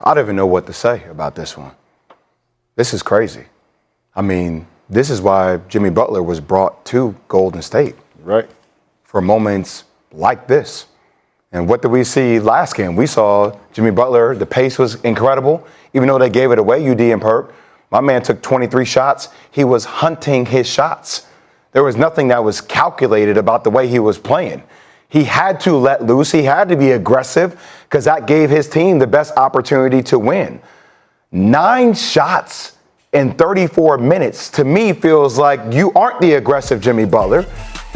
I don't even know what to say about this one. This is crazy. I mean, this is why Jimmy Butler was brought to Golden State. Right. For moments like this. And what did we see last game? We saw Jimmy Butler, the pace was incredible. Even though they gave it away, UD and Perk, my man took 23 shots. He was hunting his shots. There was nothing that was calculated about the way he was playing. He had to let loose. He had to be aggressive because that gave his team the best opportunity to win. 9 shots in 34 minutes, to me, feels like you aren't the aggressive Jimmy Butler.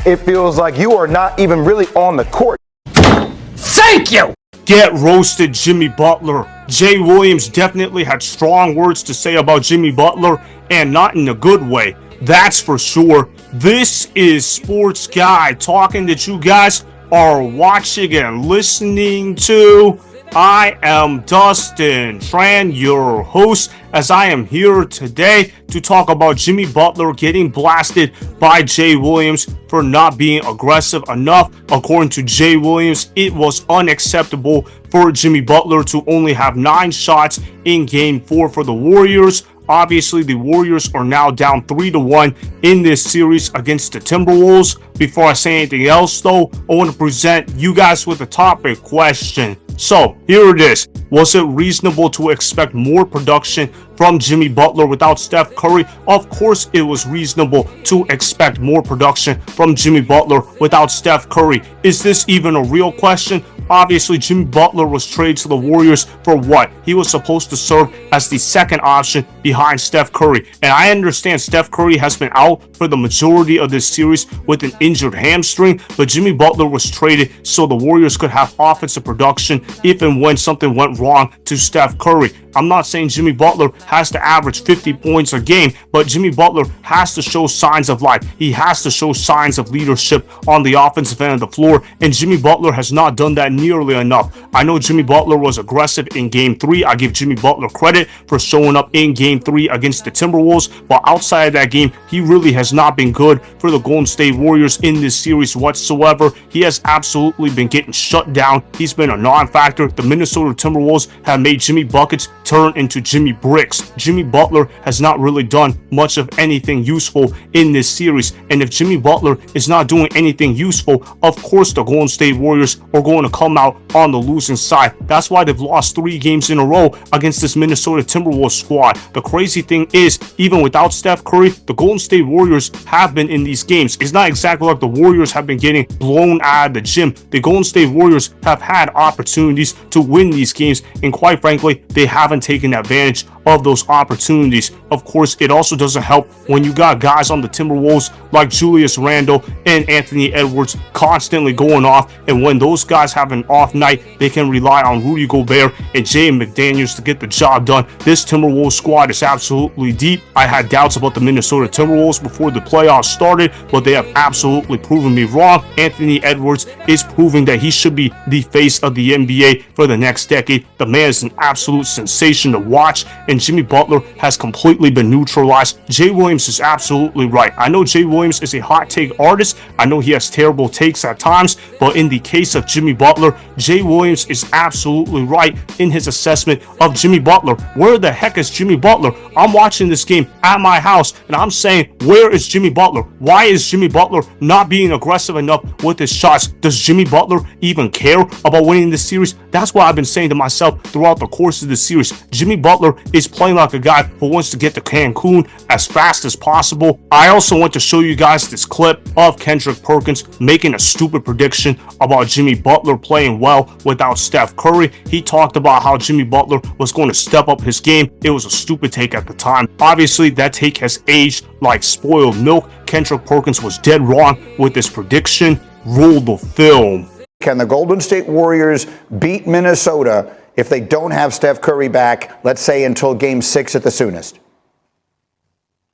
It feels like you are not even really on the court. Thank you! Get roasted, Jimmy Butler. Jay Williams definitely had strong words to say about Jimmy Butler, and not in a good way. That's for sure. This is Sports Guy talking that you guys are watching and listening to. I am Dustin Tran, your host, as I am here today to talk about Jimmy Butler getting blasted by Jay Williams for not being aggressive enough. According to Jay Williams, it was unacceptable for Jimmy Butler to only have 9 shots in Game 4 for the Warriors. Obviously, the Warriors are now down 3-1 in this series against the Timberwolves. Before I say anything else, though, I want to present you guys with a topic question. So, here it is. Was it reasonable to expect more production from Jimmy Butler without Steph Curry? Of course, it was reasonable to expect more production from Jimmy Butler without Steph Curry. Is this even a real question? Obviously, Jimmy Butler was traded to the Warriors for what? He was supposed to serve as the second option behind Steph Curry. And I understand Steph Curry has been out for the majority of this series with an injured hamstring, but Jimmy Butler was traded so the Warriors could have offensive production if and when something went wrong to Steph Curry. I'm not saying Jimmy Butler has to average 50 points a game, but Jimmy Butler has to show signs of life. He has to show signs of leadership on the offensive end of the floor, and Jimmy Butler has not done that nearly enough. I know Jimmy Butler was aggressive in Game 3. I give Jimmy Butler credit for showing up in Game 3 against the Timberwolves, but outside of that game, he really has not been good for the Golden State Warriors in this series whatsoever. He has absolutely been getting shut down. He's been a non-factor. The Minnesota Timberwolves have made Jimmy Buckets turn into Jimmy Bricks. Jimmy Butler has not really done much of anything useful in this series, and if Jimmy Butler is not doing anything useful, of course the Golden State Warriors are going to come out on the losing side. That's why they've lost 3 games in a row against this Minnesota Timberwolves squad. The crazy thing is, even without Steph Curry, the Golden State Warriors have been in these games. It's not exactly like the Warriors have been getting blown out of the gym. The Golden State Warriors have had opportunities to win these games, and quite frankly, they haven't taken advantage of those opportunities. Of course, it also doesn't help when you got guys on the Timberwolves like Julius Randle and Anthony Edwards constantly going off, and when those guys have an off night, they can rely on Rudy Gobert and Jay McDaniels to get the job done. This Timberwolves squad is absolutely deep. I had doubts about the Minnesota Timberwolves before the playoffs started, but they have absolutely proven me wrong. Anthony Edwards is proving that he should be the face of the NBA for the next decade. The man is an absolute sensation to watch, and Jimmy Butler has completely been neutralized. Jay Williams is absolutely right. I know Jay Williams is a hot take artist. I know he has terrible takes at times, but in the case of Jimmy Butler, Jay Williams is absolutely right in his assessment of Jimmy Butler. Where the heck is Jimmy Butler? I'm watching this game at my house, and I'm saying, where is Jimmy Butler? Why is Jimmy Butler not being aggressive enough with his shots? Does Jimmy Butler even care about winning this series? That's what I've been saying to myself throughout the course of the series. Jimmy Butler is playing like a guy who wants to get to Cancun as fast as possible. I also want to show you guys this clip of Kendrick Perkins making a stupid prediction about Jimmy Butler playing well without Steph Curry. He talked about how Jimmy Butler was going to step up his game. It was a stupid take at the time. Obviously, that take has aged like spoiled milk. Kendrick Perkins was dead wrong with this prediction. Roll the film. Can the Golden State Warriors beat Minnesota if they don't have Steph Curry back, let's say until Game 6 at the soonest?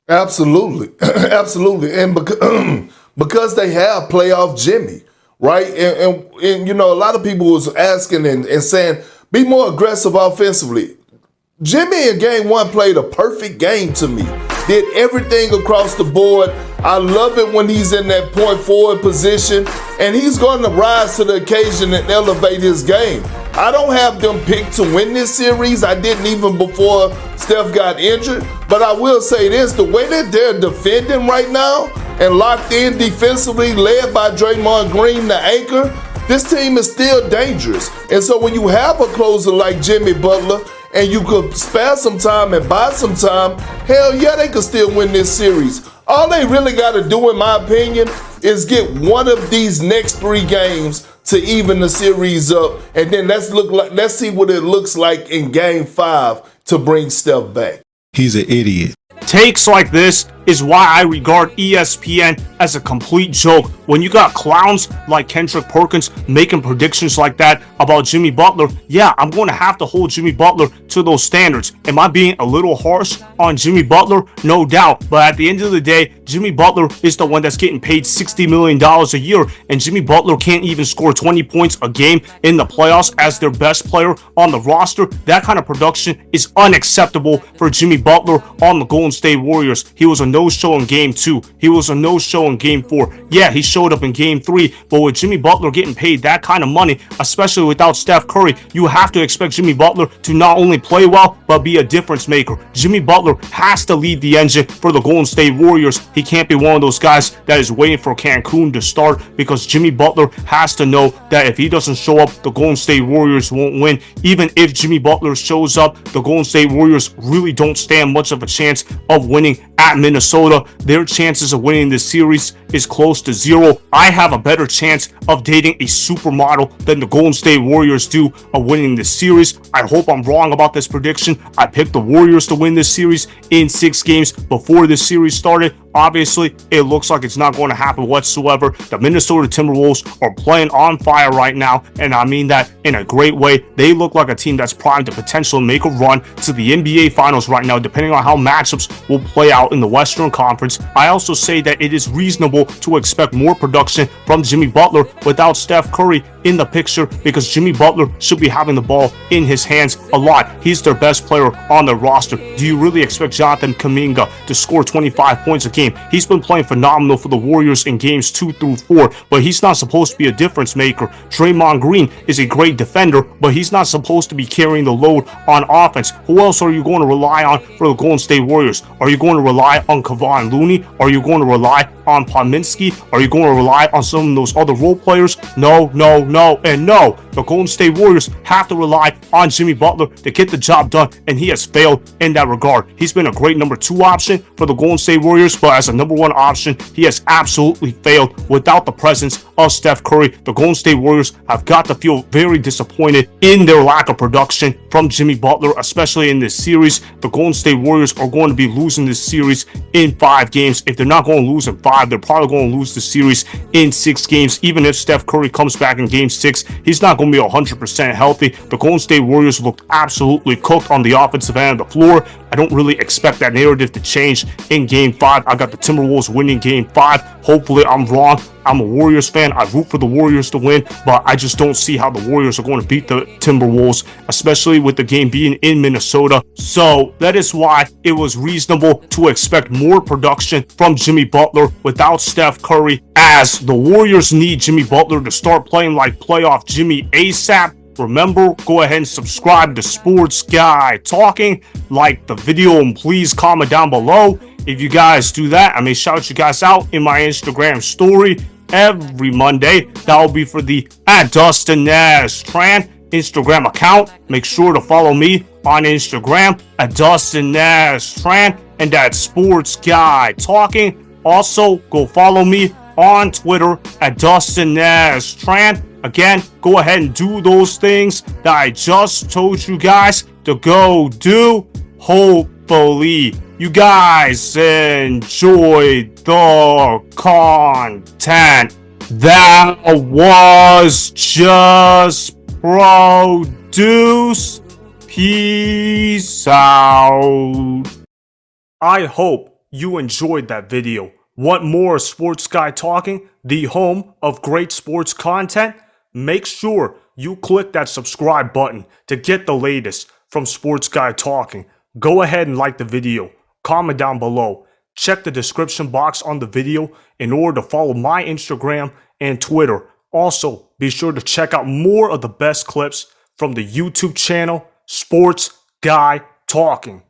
Absolutely. Absolutely. And because they have playoff Jimmy, right? And you know, a lot of people was asking and saying, be more aggressive offensively. Jimmy in Game 1 played a perfect game to me. Did everything across the board. I love it when he's in that point forward position, and he's going to rise to the occasion and elevate his game. I don't have them picked to win this series. I didn't even before Steph got injured. But I will say this, the way that they're defending right now and locked in defensively, led by Draymond Green, the anchor, this team is still dangerous. And so when you have a closer like Jimmy Butler and you could spare some time and buy some time, hell yeah, they could still win this series. All they really got to do, in my opinion, is get one of these next 3 games to even the series up, and then let's see what it looks like in Game 5 to bring Steph back. He's an idiot. Takes like this is why I regard ESPN as a complete joke. When you got clowns like Kendrick Perkins making predictions like that about Jimmy Butler, yeah, I'm going to have to hold Jimmy Butler to those standards. Am I being a little harsh on Jimmy Butler? No doubt. But at the end of the day, Jimmy Butler is the one that's getting paid $60 million a year, and Jimmy Butler can't even score 20 points a game in the playoffs as their best player on the roster. That kind of production is unacceptable for Jimmy Butler on the Golden State Warriors. He was a no-show in Game 2. He was a no-show in Game 4. Yeah, he showed up in Game 3, but with Jimmy Butler getting paid that kind of money, especially without Steph Curry, you have to expect Jimmy Butler to not only play well, but be a difference maker. Jimmy Butler has to lead the engine for the Golden State Warriors. He can't be one of those guys that is waiting for Cancun to start, because Jimmy Butler has to know that if he doesn't show up, the Golden State Warriors won't win. Even if Jimmy Butler shows up, the Golden State Warriors really don't stand much of a chance of winning at Minnesota. Their chances of winning this series is close to 0. I have a better chance of dating a supermodel than the Golden State Warriors do of winning this series. I hope I'm wrong about this prediction. I picked the Warriors to win this series in 6 games before this series started. Obviously, it looks like it's not going to happen whatsoever. The Minnesota Timberwolves are playing on fire right now, and I mean that in a great way. They look like a team that's primed to potentially make a run to the NBA Finals right now, depending on how matchups will play out in the Western Conference. I also say that it is reasonable to expect more production from Jimmy Butler without Steph Curry in the picture, because Jimmy Butler should be having the ball in his hands a lot. He's their best player on the roster. Do you really expect Jonathan Kuminga to score 25 points a game? He's been playing phenomenal for the Warriors in games 2 through 4, but he's not supposed to be a difference maker. Draymond Green is a great defender, but he's not supposed to be carrying the load on offense. Who else are you going to rely on for the Golden State Warriors? Are you going to rely on Kevon Looney? Are you going to rely on Podziemski? Are you going to rely on some of those other role players? No, no, no, and no. The Golden State Warriors have to rely on Jimmy Butler to get the job done, and he has failed in that regard. He's been a great number 2 option for the Golden State Warriors, but as a number 1 option, he has absolutely failed without the presence of Steph Curry. The Golden State Warriors have got to feel very disappointed in their lack of production from Jimmy Butler, especially in this series. The Golden State Warriors are going to be losing this series in 5 games. If they're not going to lose in 5, they're probably going to lose the series in 6 games. Even if Steph Curry comes back in Game 6, he's not going to be 100% healthy. The Golden State Warriors looked absolutely cooked on the offensive end of the floor. I don't really expect that narrative to change in Game 5. I got the Timberwolves winning Game 5. Hopefully I'm wrong. I'm a Warriors fan. I root for the Warriors to win, but I just don't see how the Warriors are going to beat the Timberwolves, especially with the game being in Minnesota. So that is why it was reasonable to expect more production from Jimmy Butler without Steph Curry, as the Warriors need Jimmy Butler to start playing like playoff Jimmy ASAP. Remember, go ahead and subscribe to Sports Guy Talking, like the video, and please comment down below. If you guys do that, I may shout you guys out in my Instagram story every Monday. That will be for the @DustinNashTran Instagram account. Make sure to follow me on Instagram @DustinNashTran and Sports Guy Talking. Also, go follow me on Twitter @DustinNashTran. Again, go ahead and do those things that I just told you guys to go do. Hopefully, you guys enjoyed the content that was just produced. Peace out. I hope you enjoyed that video. Want more Sports Guy Talking, the home of great sports content? Make sure you click that subscribe button to get the latest from Sports Guy Talking. Go ahead and like the video, comment down below, check the description box on the video in order to follow my Instagram and Twitter. Also, be sure to check out more of the best clips from the YouTube channel Sports Guy Talking.